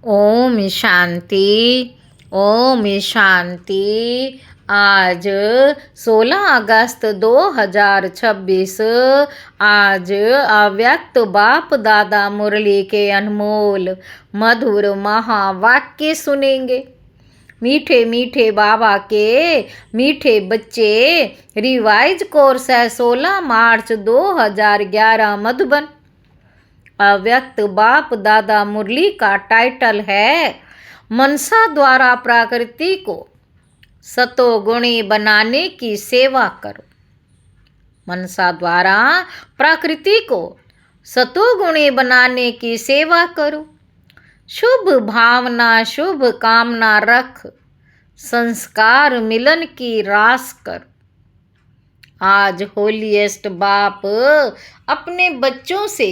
ओम शांति। ओम शांति। आज 16 अगस्त 2026 आज अव्यक्त बाप दादा मुरली के अनमोल मधुर महावाक्य सुनेंगे। मीठे मीठे बाबा के मीठे बच्चे। रिवाइज कोर्स है 16 मार्च 2011 मधुबन। अव्यक्त बाप दादा मुरली का टाइटल है मनसा द्वारा प्रकृति को सतोगुणी बनाने की सेवा करो। मनसा द्वारा प्रकृति को सतोगुणी बनाने की सेवा करो। शुभ भावना शुभ कामना रख संस्कार मिलन की रास कर। आज होलीएस्ट बाप अपने बच्चों से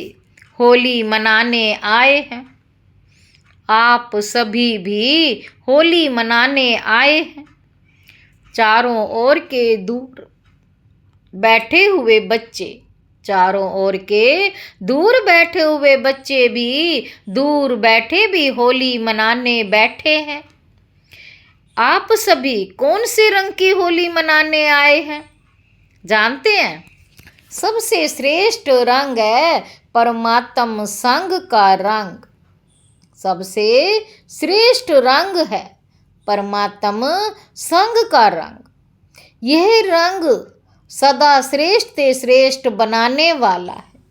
होली मनाने आए हैं। आप सभी भी होली मनाने आए हैं। चारों ओर के दूर बैठे हुए बच्चे, चारों ओर के दूर बैठे हुए बच्चे भी दूर बैठे भी होली मनाने बैठे हैं। आप सभी कौन से रंग की होली मनाने आए हैं जानते हैं? सबसे श्रेष्ठ रंग है परमात्म संग का रंग। सबसे श्रेष्ठ रंग है परमात्म संग का रंग। यह रंग सदा श्रेष्ठ ते श्रेष्ठ बनाने वाला है।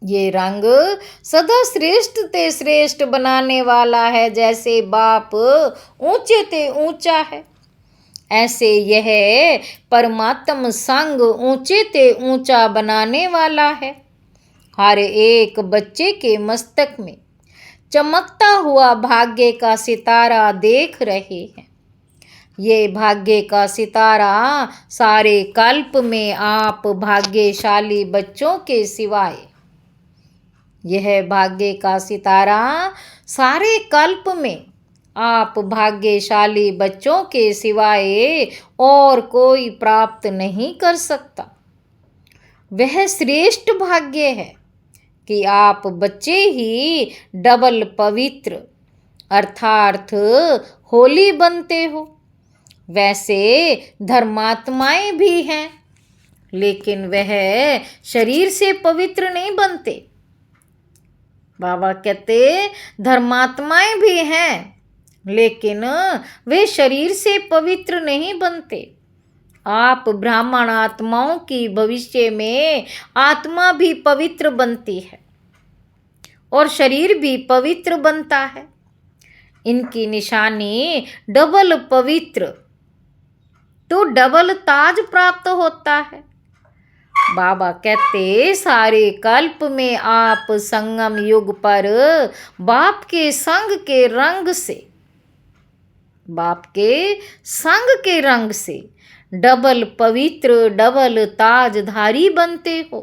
ये रंग सदा श्रेष्ठ ते श्रेष्ठ बनाने वाला है। जैसे बाप ऊंचे ते ऊंचा है, ऐसे यह परमात्म संग ऊंचे ते ऊंचा बनाने वाला है। हर एक बच्चे के मस्तक में चमकता हुआ भाग्य का सितारा देख रहे हैं। ये भाग्य का सितारा सारे कल्प में आप भाग्यशाली बच्चों के सिवाय, यह भाग्य का सितारा सारे कल्प में आप भाग्यशाली बच्चों के सिवाय और कोई प्राप्त नहीं कर सकता। वह श्रेष्ठ भाग्य है कि आप बच्चे ही डबल पवित्र अर्थात होली बनते हो। वैसे धर्मात्माएं भी हैं, लेकिन वह शरीर से पवित्र नहीं बनते। बाबा कहते धर्मात्माएं भी हैं, लेकिन वे शरीर से पवित्र नहीं बनते। आप ब्राह्मण आत्माओं की भविष्य में आत्मा भी पवित्र बनती है और शरीर भी पवित्र बनता है। इनकी निशानी डबल पवित्र तो डबल ताज प्राप्त होता है। बाबा कहते सारे कल्प में आप संगम युग पर बाप के संग के रंग से, बाप के संग के रंग से डबल पवित्र डबल ताजधारी बनते हो।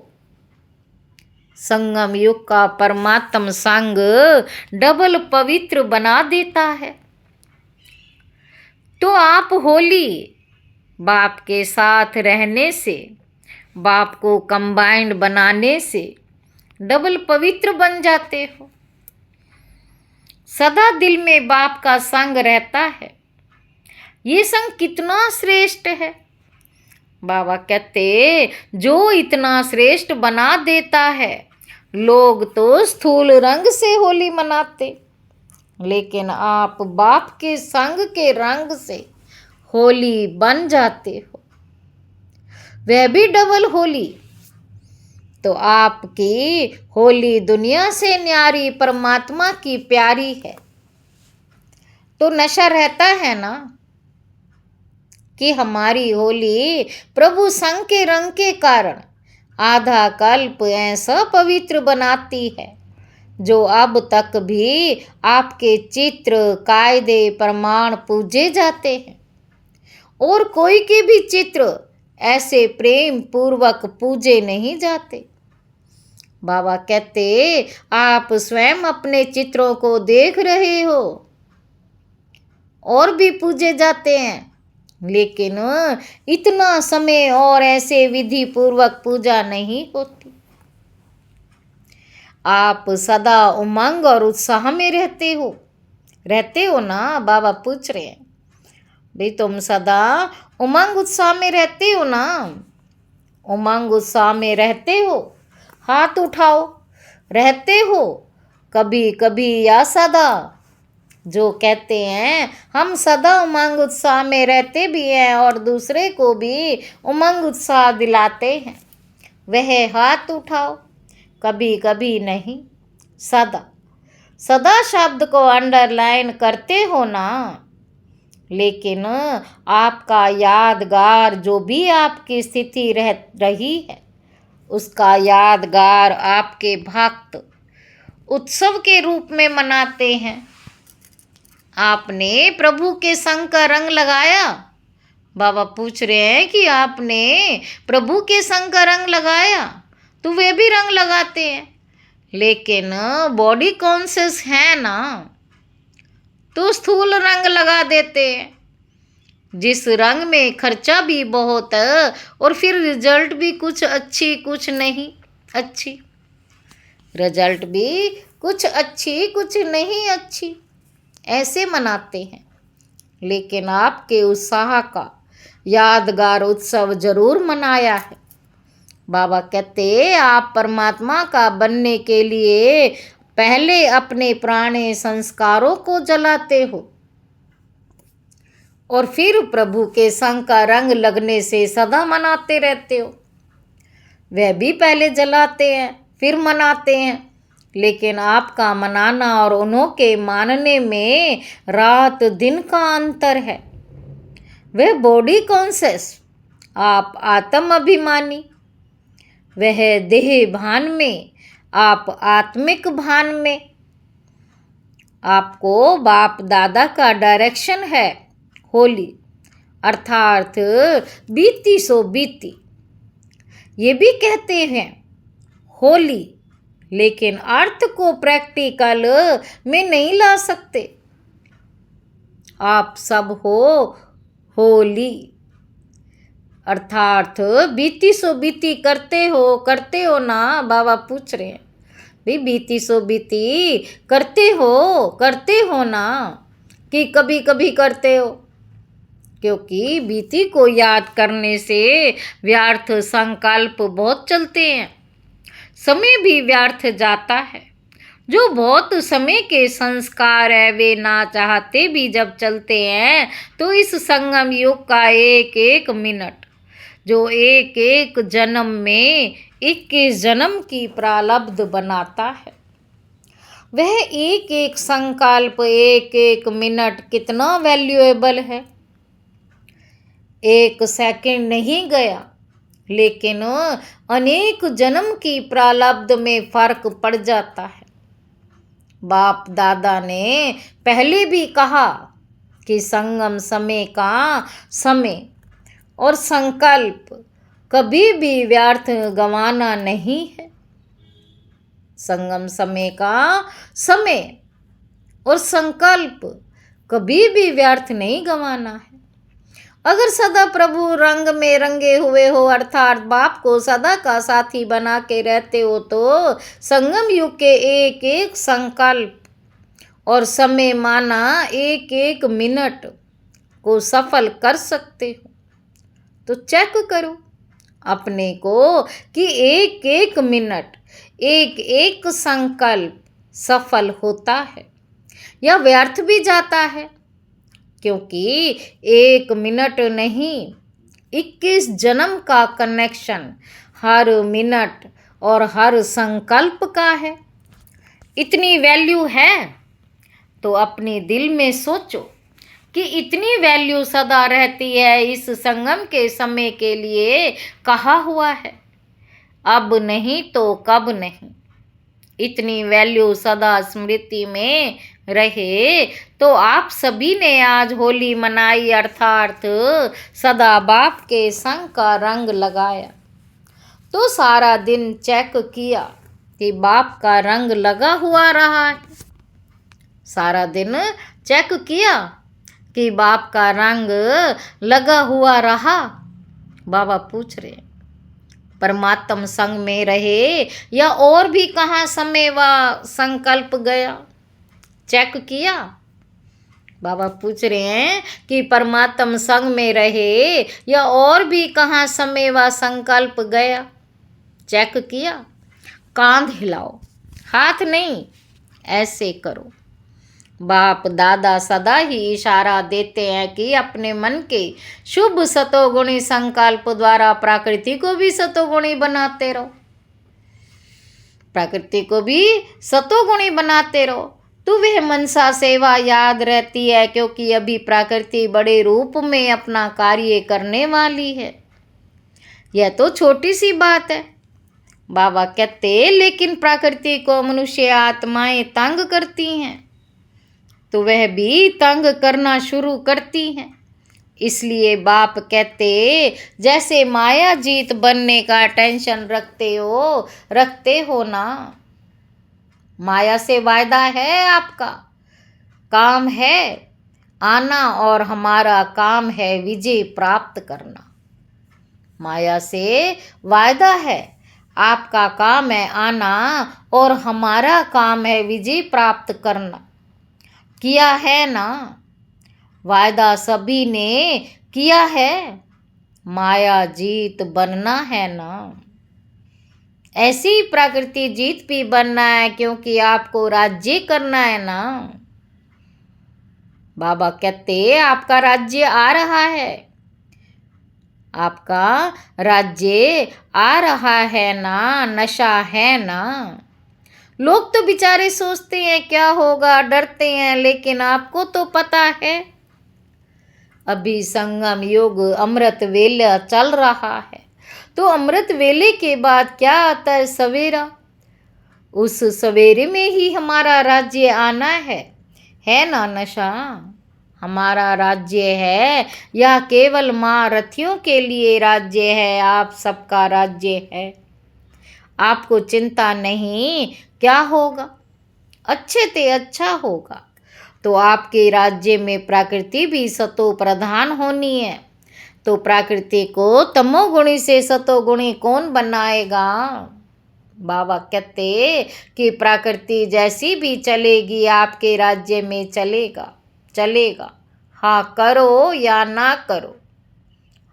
संगम युग का परमात्म संग डबल पवित्र बना देता है। तो आप होली बाप के साथ रहने से, बाप को कंबाइंड बनाने से डबल पवित्र बन जाते हो। सदा दिल में बाप का संग रहता है। ये संग कितना श्रेष्ठ है। बाबा कहते जो इतना श्रेष्ठ बना देता है। लोग तो स्थूल रंग से होली मनाते, लेकिन आप बाप के संग के रंग से होली बन जाते हो, वह भी डबल होली। तो आपकी होली दुनिया से न्यारी परमात्मा की प्यारी है। तो नशा रहता है ना कि हमारी होली प्रभु संग के रंग के कारण आधा कल्प ऐसा पवित्र बनाती है, जो अब तक भी आपके चित्र कायदे प्रमाण पूजे जाते हैं और कोई के भी चित्र ऐसे प्रेम पूर्वक पूजे नहीं जाते। बाबा कहते आप स्वयं अपने चित्रों को देख रहे हो और भी पूजे जाते हैं, लेकिन इतना समय और ऐसे विधि पूर्वक पूजा नहीं होती। आप सदा उमंग और उत्साह में रहते हो ना? बाबा पूछ रहे हैं, भाई तुम सदा उमंग उत्साह में रहते हो ना? उमंग उत्साह में रहते हो? हाथ उठाओ। रहते हो कभी कभी या सदा? जो कहते हैं हम सदा उमंग उत्साह में रहते भी हैं और दूसरे को भी उमंग उत्साह दिलाते हैं, वह हाथ उठाओ। कभी कभी नहीं, सदा। सदा शब्द को अंडरलाइन करते हो ना? लेकिन आपका यादगार जो भी आपकी स्थिति रही है, उसका यादगार आपके भक्त उत्सव के रूप में मनाते हैं। आपने प्रभु के संग का रंग लगाया? बाबा पूछ रहे हैं कि आपने प्रभु के संग का रंग लगाया? तो वे भी रंग लगाते हैं, लेकिन बॉडी कॉन्शियस है ना, तो स्थूल रंग लगा देते हैं, जिस रंग में खर्चा भी बहुत है और फिर रिजल्ट भी कुछ अच्छी कुछ नहीं अच्छी। रिजल्ट भी कुछ अच्छी कुछ नहीं अच्छी, ऐसे मनाते हैं। लेकिन आपके उत्साह का यादगार उत्सव जरूर मनाया है। बाबा कहते आप परमात्मा का बनने के लिए पहले अपने पुराने संस्कारों को जलाते हो और फिर प्रभु के संग का रंग लगने से सदा मनाते रहते हो। वह भी पहले जलाते हैं फिर मनाते हैं, लेकिन आपका मनाना और उन्हों के मानने में रात दिन का अंतर है। वह बॉडी कॉन्शियस, आप आत्म अभिमानी। वह देह भान में, आप आत्मिक भान में। आपको बाप दादा का डायरेक्शन है होली, अर्थात बीती सो बीती। ये भी कहते हैं होली, लेकिन अर्थ को प्रैक्टिकल में नहीं ला सकते। आप सब हो होली, अर्थात बीती सो बीती करते हो ना? बाबा पूछ रहे हैं, भाई बीती सो बीती करते हो ना, कि कभी कभी करते हो? क्योंकि बीती को याद करने से व्यर्थ संकल्प बहुत चलते हैं, समय भी व्यर्थ जाता है। जो बहुत समय के संस्कार है वे ना चाहते भी जब चलते हैं, तो इस संगम युग का एक एक मिनट, जो एक एक जन्म में 21 जन्म की प्रारब्ध बनाता है, वह एक एक संकल्प एक एक मिनट कितना वैल्यूएबल है। एक सेकंड नहीं गया, लेकिन अनेक जन्म की प्रारब्ध में फर्क पड़ जाता है। बाप दादा ने पहले भी कहा कि संगम समय का समय और संकल्प कभी भी व्यर्थ गंवाना नहीं है। संगम समय का समय और संकल्प कभी भी व्यर्थ नहीं गंवाना है। अगर सदा प्रभु रंग में रंगे हुए हो, अर्थात बाप को सदा का साथी बना के रहते हो, तो संगम युग के एक एक संकल्प और समय माना एक एक मिनट को सफल कर सकते हो। तो चेक करो अपने को कि एक एक मिनट एक एक संकल्प सफल होता है या व्यर्थ भी जाता है। क्योंकि एक मिनट नहीं, 21 जन्म का कनेक्शन हर मिनट और हर संकल्प का है। इतनी वैल्यू है तो अपने दिल में सोचो कि इतनी वैल्यू सदा रहती है इस संगम के समय के लिए कहा हुआ है, अब नहीं तो कब नहीं। इतनी वैल्यू सदा स्मृति में रहे तो आप सभी ने आज होली मनाई, अर्थात सदा बाप के संग का रंग लगाया। तो सारा दिन चेक किया कि बाप का रंग लगा हुआ रहा है। सारा दिन चेक किया कि बाप का रंग लगा हुआ रहा। बाबा पूछ रहे हैं, परमात्म संग में रहे या और भी कहाँ समय व संकल्प गया? चेक किया? बाबा पूछ रहे हैं कि परमात्म संग में रहे या और भी कहाँ समय व संकल्प गया? चेक किया? कांध हिलाओ, हाथ नहीं, ऐसे करो। बाप दादा सदा ही इशारा देते हैं कि अपने मन के शुभ सतोगुणी संकल्प द्वारा प्रकृति को भी सतोगुणी बनाते रहो, प्रकृति को भी सतोगुणी बनाते रहो, तो वह मनसा सेवा याद रहती है, क्योंकि अभी प्रकृति बड़े रूप में अपना कार्य करने वाली है। यह तो छोटी सी बात है। बाबा कहते लेकिन प्रकृति को मनुष्य आत्माएं तंग करती हैं, तो वह भी तंग करना शुरू करती हैं। इसलिए बाप कहते जैसे माया जीत बनने का टेंशन रखते हो ना, माया से वायदा है, आपका काम है आना और हमारा काम है विजय प्राप्त करना। माया से वायदा है, आपका काम है आना और हमारा काम है विजय प्राप्त करना। किया है ना, वायदा सभी ने किया है, माया जीत बनना है ना। ऐसी प्रकृति जीत भी बनना है, क्योंकि आपको राज्य करना है ना। बाबा कहते आपका राज्य आ रहा है, आपका राज्य आ रहा है ना, नशा है ना। लोग तो बेचारे सोचते हैं क्या होगा, डरते हैं, लेकिन आपको तो पता है अभी संगम युग अमृत वेला चल रहा है, तो अमृत वेले के बाद क्या आता है? सवेरा। उस सवेरे में ही हमारा राज्य आना है ना। नशा हमारा राज्य है या केवल महारथियों के लिए राज्य है? आप सबका राज्य है। आपको चिंता नहीं, क्या होगा? अच्छे ते अच्छा होगा। तो आपके राज्य में प्रकृति भी सतो प्रधान होनी है, तो प्रकृति को तमोगुणी से सतोगुणी कौन बनाएगा? बाबा कहते कि प्रकृति जैसी भी चलेगी आपके राज्य में चलेगा। हाँ करो या ना करो,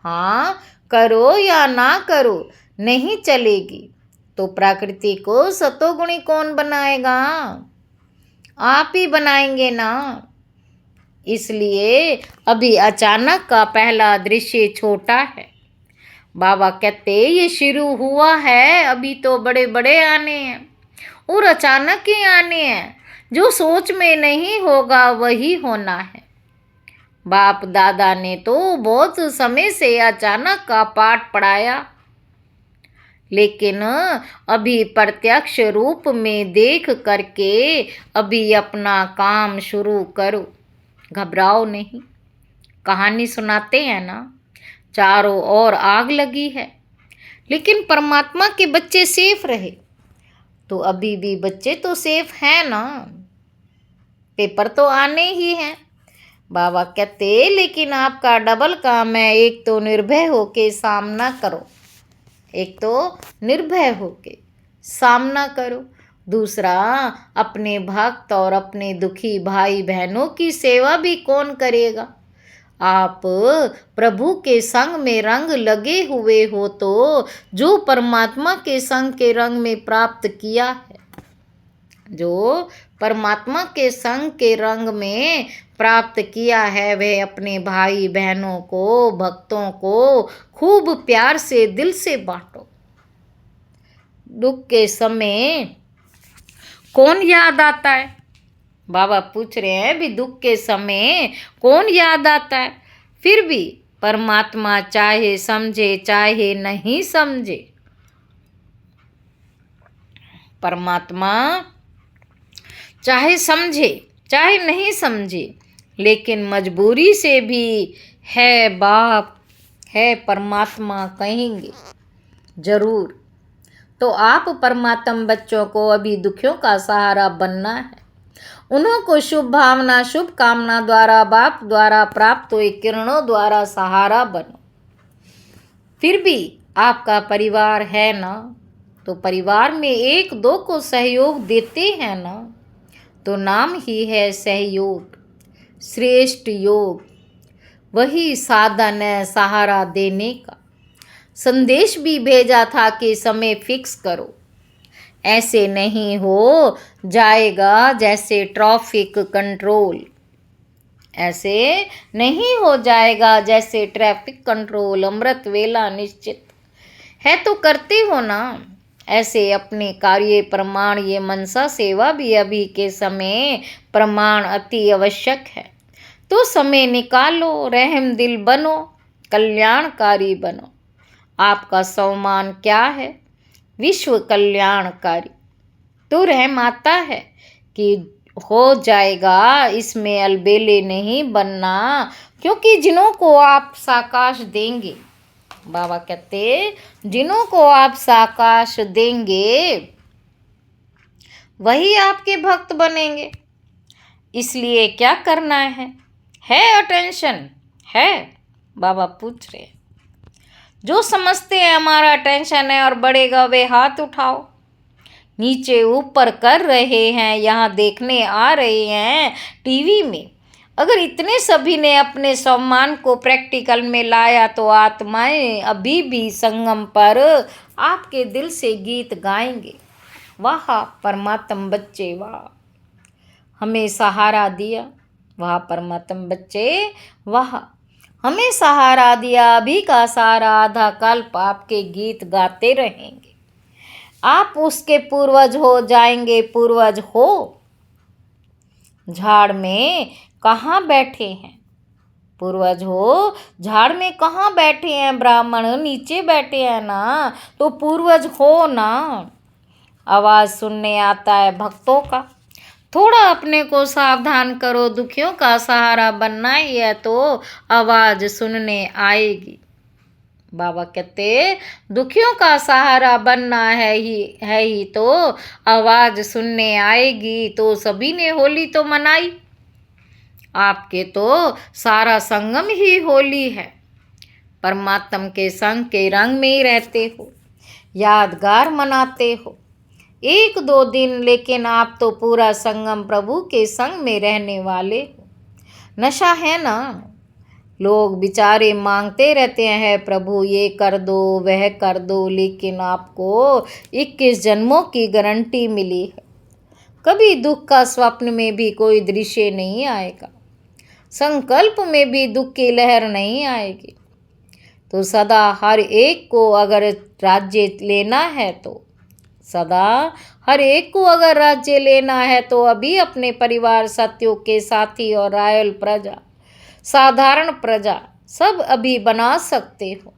हाँ करो या ना करो, नहीं चलेगी। तो प्रकृति को सतोगुणी कौन बनाएगा? आप ही बनाएंगे ना। इसलिए अभी अचानक का पहला दृश्य छोटा है। बाबा कहते ये शुरू हुआ है, अभी तो बड़े बड़े आने हैं और अचानक ही आने हैं। जो सोच में नहीं होगा वही होना है। बाप दादा ने तो बहुत समय से अचानक का पाठ पढ़ाया, लेकिन अभी प्रत्यक्ष रूप में देख करके अभी अपना काम शुरू करो। घबराओ नहीं। कहानी सुनाते हैं ना, चारों ओर आग लगी है, लेकिन परमात्मा के बच्चे सेफ रहे, तो अभी भी बच्चे तो सेफ हैं ना। पेपर तो आने ही हैं। बाबा कहते लेकिन आपका डबल काम है, एक तो निर्भय होके सामना करो, एक तो निर्भय होके सामना करो, दूसरा अपने भक्त और अपने दुखी भाई बहनों की सेवा भी कौन करेगा? आप प्रभु के संग में रंग लगे हुए हो, तो जो परमात्मा के संग के रंग में प्राप्त किया है, जो परमात्मा के संग के रंग में प्राप्त किया है, वह अपने भाई बहनों को, भक्तों को खूब प्यार से दिल से बांटो। दुख के समय कौन याद आता है? बाबा पूछ रहे हैं भी दुख के समय कौन याद आता है? फिर भी परमात्मा चाहे समझे चाहे नहीं समझे, परमात्मा चाहे समझे चाहे नहीं समझे, लेकिन मजबूरी से भी है बाप है परमात्मा कहेंगे जरूर। तो आप परमात्मा बच्चों को अभी दुखियों का सहारा बनना है। उन्हों को शुभ भावना शुभ कामना द्वारा बाप द्वारा प्राप्त हुए किरणों द्वारा सहारा बनो। फिर भी आपका परिवार है ना, तो परिवार में एक दो को सहयोग देते हैं ना, तो नाम ही है सहयोग, श्रेष्ठ योग। वही साधन है सहारा देने का। संदेश भी भेजा था कि समय फिक्स करो, ऐसे नहीं हो जाएगा जैसे ट्रैफिक कंट्रोल, ऐसे नहीं हो जाएगा जैसे ट्रैफिक कंट्रोल। अमृत वेला निश्चित है तो करते हो ना, ऐसे अपने कार्य प्रमाण। ये मनसा सेवा भी अभी के समय प्रमाण अति आवश्यक है, तो समय निकालो, रहम दिल बनो, कल्याणकारी बनो। आपका सम्मान क्या है? विश्व कल्याणकारी। तो रहम आता है कि हो जाएगा, इसमें अलबेले नहीं बनना, क्योंकि जिन्हों को आप साकाश देंगे, बाबा कहते जिन्हों को आप साकाश देंगे वही आपके भक्त बनेंगे। इसलिए क्या करना है अटेंशन है? बाबा पूछ रहे हैं। जो समझते हैं हमारा टेंशन है और बढ़ेगा वे हाथ उठाओ। नीचे ऊपर कर रहे हैं, यहाँ देखने आ रहे हैं टीवी में। अगर इतने सभी ने अपने सम्मान को प्रैक्टिकल में लाया तो आत्माएं अभी भी संगम पर आपके दिल से गीत गाएंगे। वाह परमात्म बच्चे वाह, हमें सहारा दिया। वाह परमात्म बच्चे वाह, हमें सहारा दिया। अभी का सारा आधा कल्प आपके गीत गाते रहेंगे। आप उसके पूर्वज हो जाएंगे, पूर्वज हो। झाड़ में कहाँ बैठे हैं? पूर्वज हो। झाड़ में कहाँ बैठे हैं? ब्राह्मण नीचे बैठे हैं ना, तो पूर्वज हो ना। आवाज़ सुनने आता है भक्तों का, थोड़ा अपने को सावधान करो। दुखियों का सहारा बनना ही है तो आवाज़ सुनने आएगी। बाबा कहते दुखियों का सहारा बनना है ही तो आवाज़ सुनने आएगी। तो सभी ने होली तो मनाई, आपके तो सारा संगम ही होली है। परमात्म के संग के रंग में ही रहते हो, यादगार मनाते हो 1-2 दिन, लेकिन आप तो पूरा संगम प्रभु के संग में रहने वाले हो। नशा है ना, लोग बेचारे मांगते रहते हैं प्रभु ये कर दो वह कर दो, लेकिन आपको 21 जन्मों की गारंटी मिली है। कभी दुख का स्वप्न में भी कोई दृश्य नहीं आएगा, संकल्प में भी दुख की लहर नहीं आएगी। तो सदा हर एक को अगर राज्य लेना है तो सदा हर एक को अगर राज्य लेना है तो अभी अपने परिवार, साथियों के साथी और रॉयल प्रजा, साधारण प्रजा सब अभी बना सकते हो।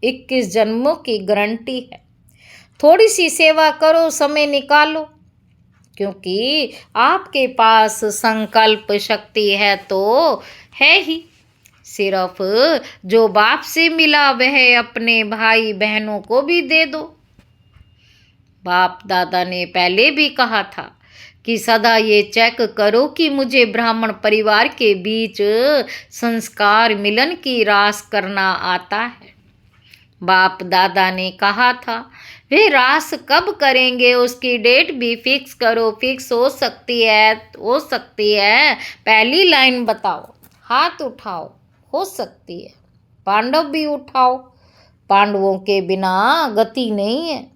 21 जन्मों की गारंटी है। थोड़ी सी सेवा करो, समय निकालो, क्योंकि आपके पास संकल्प शक्ति है तो है ही। सिर्फ जो बाप से मिला वह अपने भाई बहनों को भी दे दो। बाप दादा ने पहले भी कहा था कि सदा ये चेक करो कि मुझे ब्राह्मण परिवार के बीच संस्कार मिलन की रास करना आता है। बाप दादा ने कहा था वे रास कब करेंगे उसकी डेट भी फिक्स करो। फिक्स हो सकती है पहली लाइन बताओ, हाथ उठाओ, हो सकती है। पांडव भी उठाओ, पांडवों के बिना गति नहीं है।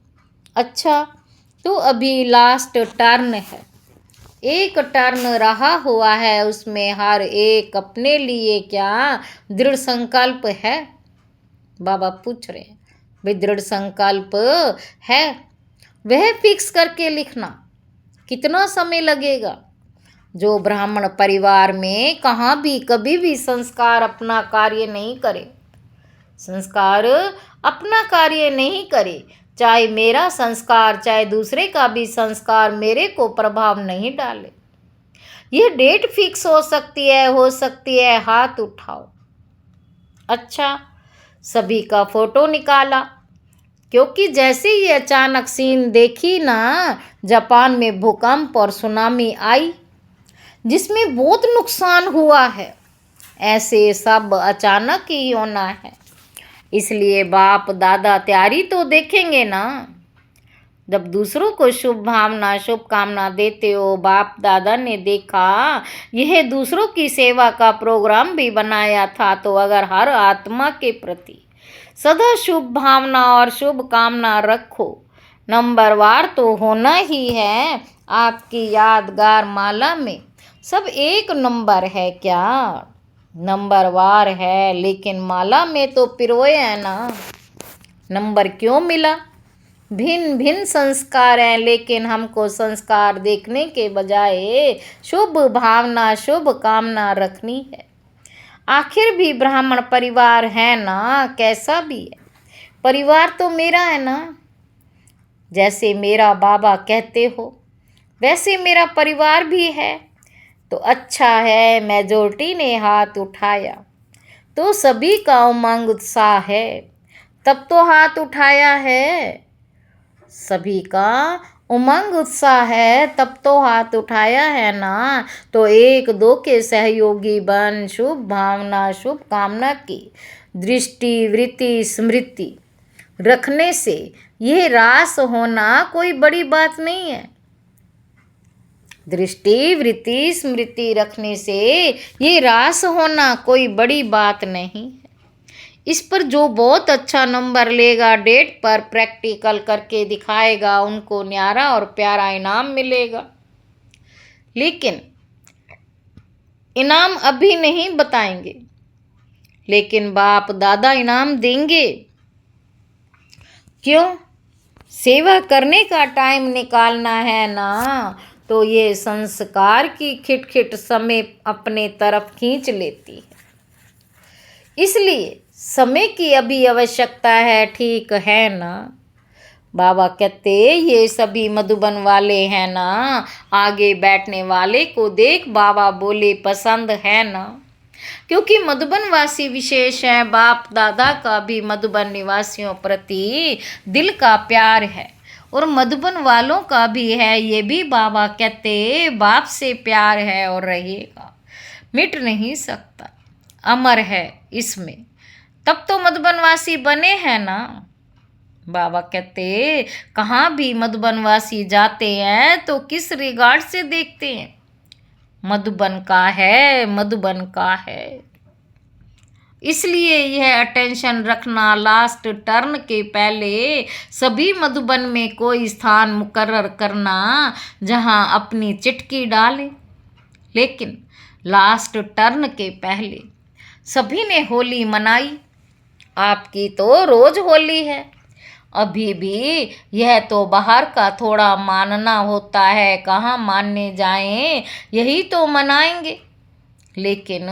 अच्छा, तो अभी लास्ट टर्न है, एक टर्न रहा हुआ है, उसमें हर एक अपने लिए क्या दृढ़ संकल्प है? बाबा पूछ रहे हैं भाई दृढ़ संकल्प है वह फिक्स करके लिखना। कितना समय लगेगा? जो ब्राह्मण परिवार में कहाँ भी कभी भी संस्कार अपना कार्य नहीं करे, संस्कार अपना कार्य नहीं करे, चाहे मेरा संस्कार चाहे दूसरे का भी संस्कार मेरे को प्रभाव नहीं डाले। ये डेट फिक्स हो सकती है, हाथ उठाओ। अच्छा, सभी का फोटो निकाला, क्योंकि जैसे ही अचानक सीन देखी ना, जापान में भूकंप और सुनामी आई जिसमें बहुत नुकसान हुआ है, ऐसे सब अचानक ही होना है। इसलिए बाप दादा तैयारी तो देखेंगे ना। जब दूसरों को शुभ भावना शुभ कामना देते हो, बाप दादा ने देखा यह दूसरों की सेवा का प्रोग्राम भी बनाया था, तो अगर हर आत्मा के प्रति सदा शुभ भावना और शुभ कामना रखो, नंबरवार तो होना ही है। आपकी यादगार माला में सब एक नंबर है क्या? नंबरवार है, लेकिन माला में तो पिरोए है ना। नंबर क्यों मिला? भिन्न भिन्न संस्कार हैं, लेकिन हमको संस्कार देखने के बजाय शुभ भावना शुभ कामना रखनी है। आखिर भी ब्राह्मण परिवार है ना, कैसा भी है परिवार तो मेरा है ना। जैसे मेरा बाबा कहते हो वैसे मेरा परिवार भी है, तो अच्छा है। मेजोरिटी ने हाथ उठाया तो सभी का उमंग उत्साह है, तब तो हाथ उठाया है। सभी का उमंग उत्साह है, तब तो हाथ उठाया है ना। तो एक दो के सहयोगी बन शुभ भावना शुभ कामना की दृष्टि वृत्ति स्मृति रखने से यह रास होना कोई बड़ी बात नहीं है। दृष्टि वृत्ति स्मृति रखने से ये रास होना कोई बड़ी बात नहीं है। इस पर जो बहुत अच्छा नंबर लेगा, डेट पर प्रैक्टिकल करके दिखाएगा, उनको न्यारा और प्यारा इनाम मिलेगा। लेकिन इनाम अभी नहीं बताएंगे, लेकिन बाप दादा इनाम देंगे। क्यों? सेवा करने का टाइम निकालना है ना, तो ये संस्कार की खिटखिट समय अपने तरफ खींच लेती है। इसलिए समय की अभी आवश्यकता है, ठीक है ना। बाबा कहते ये सभी मधुबन वाले हैं ना। आगे बैठने वाले को देख बाबा बोले पसंद है ना, क्योंकि मधुबन वासी विशेष है। बाप दादा का भी मधुबन निवासियों प्रति दिल का प्यार है और मधुबन वालों का भी है। ये भी बाबा कहते बाप से प्यार है और रहेगा, मिट नहीं सकता, अमर है इसमें। तब तो मधुबनवासी बने हैं ना। बाबा कहते कहाँ भी मधुबनवासी जाते हैं तो किस रिगार्ड से देखते हैं? मधुबन का है, मधुबन का है। इसलिए यह अटेंशन रखना, लास्ट टर्न के पहले सभी मधुबन में कोई स्थान मुकर्रर करना जहां अपनी चिटकी डालें। लेकिन लास्ट टर्न के पहले सभी ने होली मनाई। आपकी तो रोज होली है। अभी भी यह तो बाहर का थोड़ा मानना होता है, कहाँ मानने जाएं, यही तो मनाएंगे। लेकिन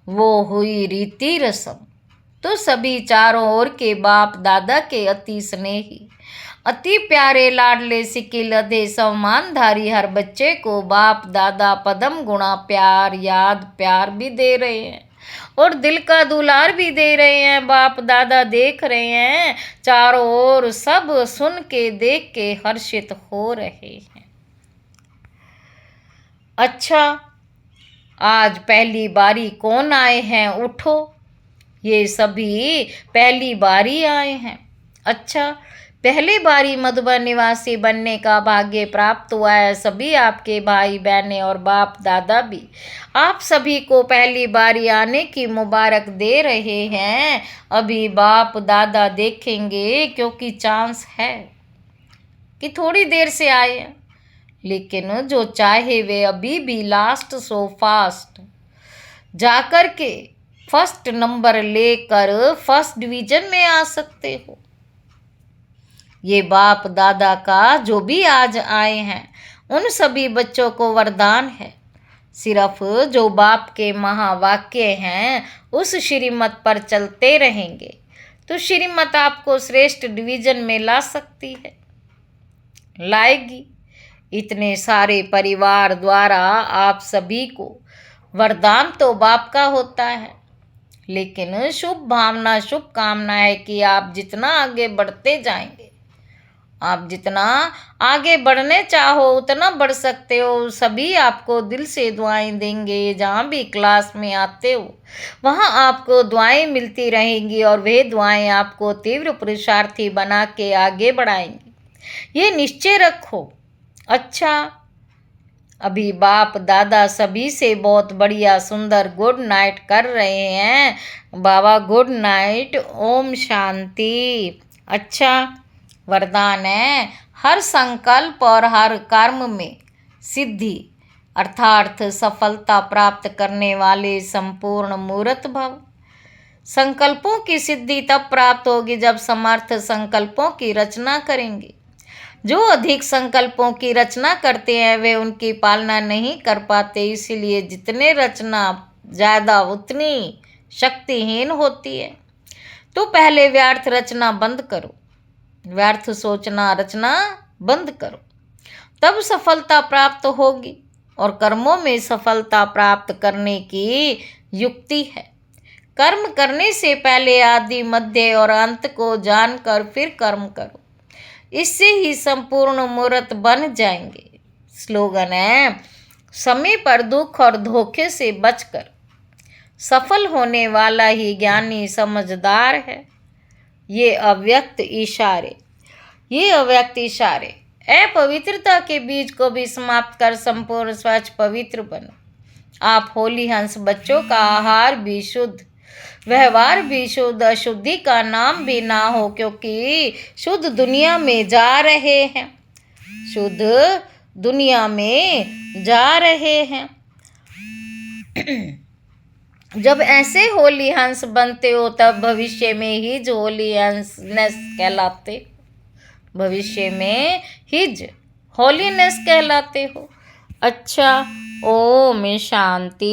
वो हुई रीति रस्म तो सभी चारों ओर के बाप दादा के अति स्नेही अति प्यारे लाडले सिकिल अधे सम्मानधारी हर बच्चे को बाप दादा पदम गुणा प्यार याद प्यार भी दे रहे हैं और दिल का दुलार भी दे रहे हैं। बाप दादा देख रहे हैं चारों ओर, सब सुन के देख के हर्षित हो रहे हैं। अच्छा, आज पहली बारी कौन आए हैं? उठो, ये सभी पहली बारी आए हैं। अच्छा, पहली बारी मधुबन निवासी बनने का भाग्य प्राप्त हुआ है। सभी आपके भाई बहनें और बाप दादा भी आप सभी को पहली बारी आने की मुबारक दे रहे हैं। अभी बाप दादा देखेंगे, क्योंकि चांस है कि थोड़ी देर से आए हैं, लेकिन जो चाहे वे अभी भी लास्ट सो फास्ट जाकर के फर्स्ट नंबर लेकर फर्स्ट डिवीजन में आ सकते हो। ये बाप दादा का जो भी आज आए हैं उन सभी बच्चों को वरदान है। सिर्फ जो बाप के महावाक्य हैं उस श्रीमत पर चलते रहेंगे तो श्रीमत आपको श्रेष्ठ डिवीजन में ला सकती है, लाएगी। इतने सारे परिवार द्वारा आप सभी को वरदान तो बाप का होता है, लेकिन शुभ भावना शुभ कामना है कि आप जितना आगे बढ़ते जाएंगे आप जितना आगे बढ़ने चाहो उतना बढ़ सकते हो। सभी आपको दिल से दुआएं देंगे। जहाँ भी क्लास में आते हो वहाँ आपको दुआएं मिलती रहेंगी और वे दुआएं आपको तीव्र पुरुषार्थी बना के आगे बढ़ाएंगी। ये निश्चय रखो। अच्छा, अभी बाप दादा सभी से बहुत बढ़िया सुंदर गुड नाइट कर रहे हैं। बाबा गुड नाइट, ओम शांति। अच्छा, वरदान है, हर संकल्प और हर कर्म में सिद्धि अर्थात सफलता प्राप्त करने वाले संपूर्ण मूर्त भव। संकल्पों की सिद्धि तब प्राप्त होगी जब समर्थ संकल्पों की रचना करेंगे। जो अधिक संकल्पों की रचना करते हैं वे उनकी पालना नहीं कर पाते, इसीलिए जितने रचना ज़्यादा उतनी शक्तिहीन होती है। तो पहले व्यर्थ रचना बंद करो, व्यर्थ सोचना रचना बंद करो, तब सफलता प्राप्त होगी। और कर्मों में सफलता प्राप्त करने की युक्ति है। कर्म करने से पहले आदि मध्य और अंत को जानकर फिर कर्म करो, इससे ही संपूर्ण मूर्त बन जाएंगे। स्लोगन है, समय पर दुख और धोखे से बचकर सफल होने वाला ही ज्ञानी समझदार है। ये अव्यक्त इशारे अपवित्रता के बीज को भी समाप्त कर संपूर्ण स्वच्छ पवित्र बनो। आप होली हंस बच्चों का आहार भी शुद्ध, व्यवहार भी शुद्ध, अशुद्धि का नाम भी ना हो, क्योंकि शुद्ध दुनिया में जा रहे हैं, शुद्ध दुनिया में जा रहे हैं। जब ऐसे होली हंस बनते हो तब भविष्य में हिज होली हंसनेस कहलाते, भविष्य में हिज होलीनेस कहलाते हो। अच्छा, ओम शांति।